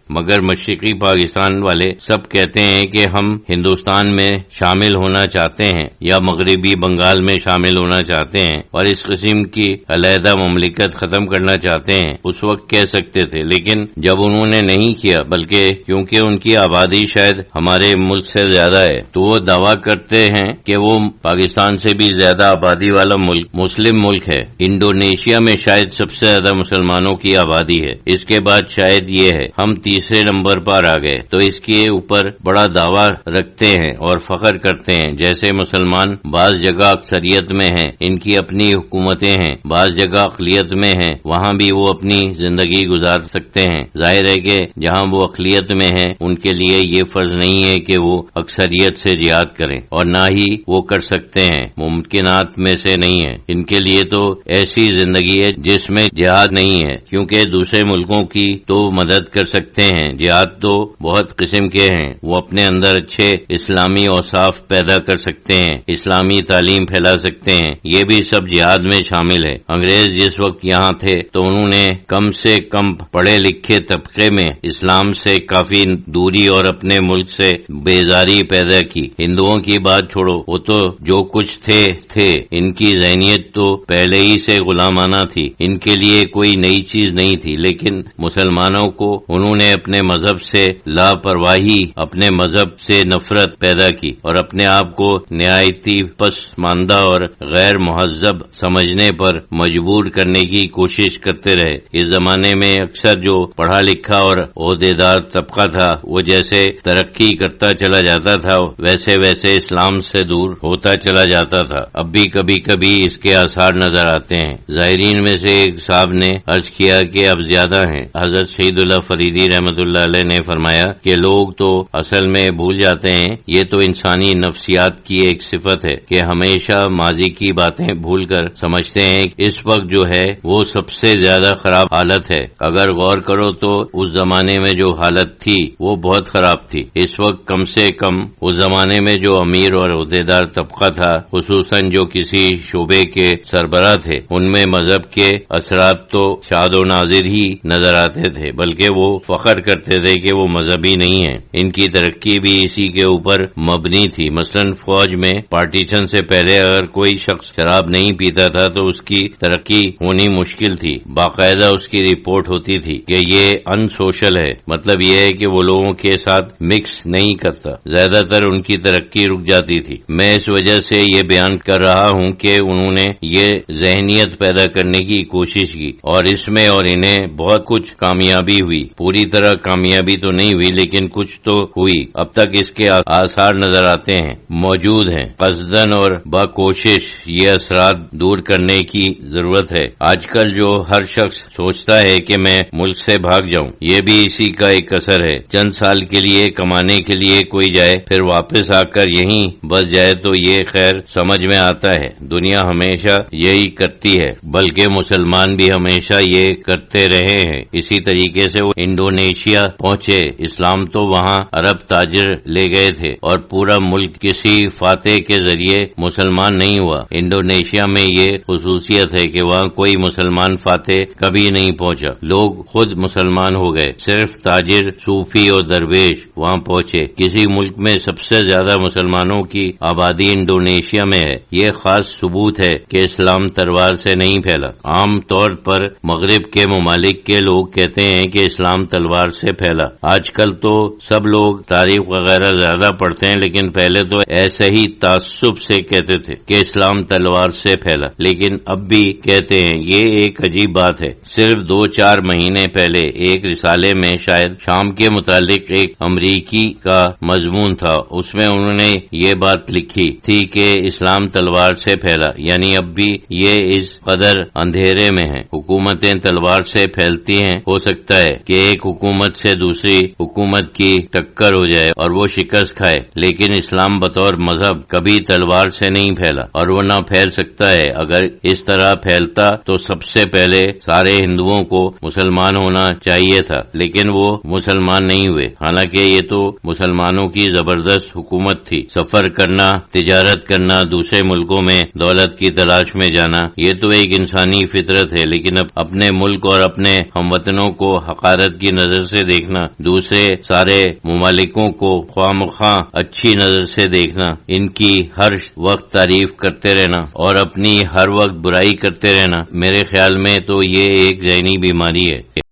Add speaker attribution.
Speaker 1: مگر مشرقی پاکستان والے سب کہتے ہیں کہ ہم ہندوستان میں شامل ہونا چاہتے ہیں یا مغربی بنگال میں شامل ہونا چاہتے ہیں اور اس قسم کی علیحدہ مملکت ختم کرنا چاہتے ہیں. اس وقت کہہ سکتے تھے، لیکن جب انہوں نے نہیں کیا، بلکہ کیونکہ ان کی آبادی شاید ہمارے ملک سے زیادہ ہے تو وہ دعویٰ کرتے ہیں کہ وہ پاکستان سے بھی زیادہ آبادی والا ملک مسلم ملک ہے. انڈونیشیا میں شاید سب سے زیادہ مسلمانوں کی آبادی ہے، اس کے بعد شاید یہ ہے. ہم تیسرے نمبر پر آ گئے تو اس کے اوپر بڑا دعویٰ رکھتے ہیں اور فخر کرتے ہیں. جیسے مسلمان بعض جگہ اکثریت میں ہیں، ان کی اپنی حکومتیں ہیں، بعض جگہ اقلیت میں ہیں، وہاں بھی وہ اپنی زندگی گزار سکتے ہیں. ظاہر ہے کہ جہاں وہ اقلیت میں ہیں ان کے لیے یہ فرض نہیں ہے کہ وہ اکثریت سے جہاد کریں، اور نہ ہی وہ کر سکتے ہیں، ممکنات میں سے نہیں ہے. ان کے لیے تو ایسی زندگی ہے جس میں جہاد نہیں ہے، کیونکہ دوسرے ملکوں کی تو مدد کر سکتے ہیں. جہاد تو بہت قسم کے ہیں، وہ اپنے اندر اچھے اسلامی اوصاف پیدا کر سکتے ہیں، اسلامی تعلیم پھیلا سکتے ہیں، یہ بھی سب جہاد میں شامل ہے. انگریز جس وقت یہاں تھے تو انہوں نے کم سے کم پڑھے لکھے طبقے میں اسلام سے کافی دوری اور اپنے ملک سے بیزاری پیدا کی. ہندوؤں کی بات چھوڑو، وہ تو جو کچھ تھے ان کی ذہنیت تو پہلے ہی سے غلامانہ تھی، ان کے لیے کوئی نئی چیز نہیں تھی. لیکن مسلمانوں کو انہوں نے اپنے مذہب سے لاپرواہی، اپنے مذہب سے نفرت پیدا کی اور اپنے آپ کو نہایتی پسماندہ اور غیر مہذب سمجھنے پر مجبور کرنے کی کوشش کرتے رہے. اس زمانے میں اکثر جو پڑھا لکھا اور عہدیدار طبقہ تھا وہ جیسے ترقی کرتا چلا جاتا تھا ویسے ویسے اسلام سے دور ہوتا چلا جاتا تھا. اب بھی کبھی کبھی اس کے آثار نظر آتے ہیں. زائرین میں سے ایک صاحب نے عرض کیا کہ اب زیادہ ہیں. حضرت شہید اللہ فریدی رحمۃ اللہ علیہ نے فرمایا کہ لوگ تو اصل میں بھول جاتے ہیں، یہ تو انسانی نفسیات کی ایک صفت ہے کہ ہمیشہ ماضی کی باتیں بھول کر سمجھتے ہیں کہ اس وقت جو ہے وہ سب سے زیادہ خراب حالت ہے. اگر غور کرو تو اس زمانے میں جو حالت تھی وہ بہت خراب تھی. اس وقت کم سے کم اس زمانے میں جو امیر اور عہدیدار طبقہ تھا، خصوصاً جو کسی شعبے کے سربراہ تھے، ان میں مذہب کے اثرات تو شاد و نادر ہی نظر آتے تھے، بلکہ وہ فخر کرتے تھے کہ وہ مذہبی نہیں ہیں. ان کی ترقی بھی اسی کے اوپر مبنی تھی. مثلاً فوج میں پارٹیشن سے پہلے اگر کوئی شخص شراب نہیں پیتا تھا تو اس کی ترقی ہونی مشکل تھی. باقاعدہ اس کی رپورٹ ہوتی تھی کہ یہ ان سوشل ہے، مطلب یہ ہے کہ وہ لوگوں کے ساتھ مکس نہیں کرتا. زیادہ تر ان کی ترقی رک جاتی تھی. میں اس وجہ سے یہ بیان کر رہا ہوں کہ انہوں نے یہ ذہنیت پیدا کرنے کی کوشش کی اور اس میں اور انہیں بہت کچھ کامیابی ہوئی. پوری طرح کامیابی تو نہیں ہوئی لیکن کچھ تو ہوئی. اب تک اس کے آثار نظر آتے ہیں، موجود ہیں. قصدن اور باکوشش یہ اثرات دور کرنے کی ضرورت ہے. آج کل جو ہر شخص سوچتا ہے کہ میں ملک سے بھاگ جاؤں، یہ بھی اسی کا ایک اثر ہے. چند سال کے لیے کمانے کے لیے کوئی جائے پھر واپس آ کر یہیں بس جائے تو یہ خیر سمجھ میں آتا ہے. دنیا ہمیشہ یہی کرتی ہے، بلکہ مسلمان بھی ہمیشہ یہ کرتے رہے ہیں. اسی طریقے سے وہ انڈونیشیا پہنچے. اسلام تو وہاں عرب تاجر لے گئے تھے اور پورا ملک کسی فاتح کے ذریعے مسلمان نہیں ہوا. انڈونیشیا میں یہ خصوصیت ہے کہ وہاں کوئی مسلمان فاتح کبھی نہیں پہنچا، لوگ خود مسلمان ہو گئے. صرف تاجر، صوفی اور درویش وہاں پہنچے. کسی ملک میں سب سے زیادہ مسلمانوں کی آبادی انڈونیشیا میں ہے. یہ خاص ثبوت ہے کہ اسلام تلوار سے نہیں پھیلا. عام طور پر مغرب کے ممالک کے لوگ کہتے ہیں کہ اسلام تلوار سے پھیلا. آج کل تو سب لوگ تاریخ وغیرہ زیادہ پڑھتے ہیں، لیکن پہلے تو ایسے ہی تعصب سے کہتے تھے کہ اسلام تلوار سے پھیلا، لیکن اب بھی کہتے ہیں. یہ ایک عجیب بات ہے. صرف 2-4 مہینے پہلے ایک رسالے میں شاید شام کے متعلق ایک امریکی کا مضمون تھا، اس میں انہوں نے یہ بات لکھی تھی کہ اسلام تلوار سے پھیلا، یعنی اب بھی یہ اس قدر اندھیرے میں ہے. حکومتیں تلوار سے پھیلتی ہیں. ہو سکتا ہے کہ ایک حکومت سے دوسری حکومت کی ٹکر ہو جائے اور وہ شکست کھائے، لیکن اسلام بطور مذہب کبھی تلوار سے نہیں پھیلا اور وہ نہ پھیل سکتا ہے. اگر اس طرح پھیلتا تو سب سے پہلے سارے ہندوؤں کو مسلمان ہونا چاہیے تھا، لیکن وہ مسلمان نہیں ہوئے. حالانکہ یہ تو مسلمانوں کی زبردست حکومت تھی. سفر کرنا، تجارت کرنا، دوسرے ملکوں میں دولت کی تلاش میں جانا، یہ تو ایک انسانی فطرت ہے. لیکن اب اپنے ملک اور اپنے ہم وطنوں کو حقارت کی نظر نظر سے دیکھنا، دوسرے سارے ممالکوں کو خواہ مخواہ اچھی نظر سے دیکھنا، ان کی ہر وقت تعریف کرتے رہنا اور اپنی ہر وقت برائی کرتے رہنا، میرے خیال میں تو یہ ایک ذہنی بیماری ہے۔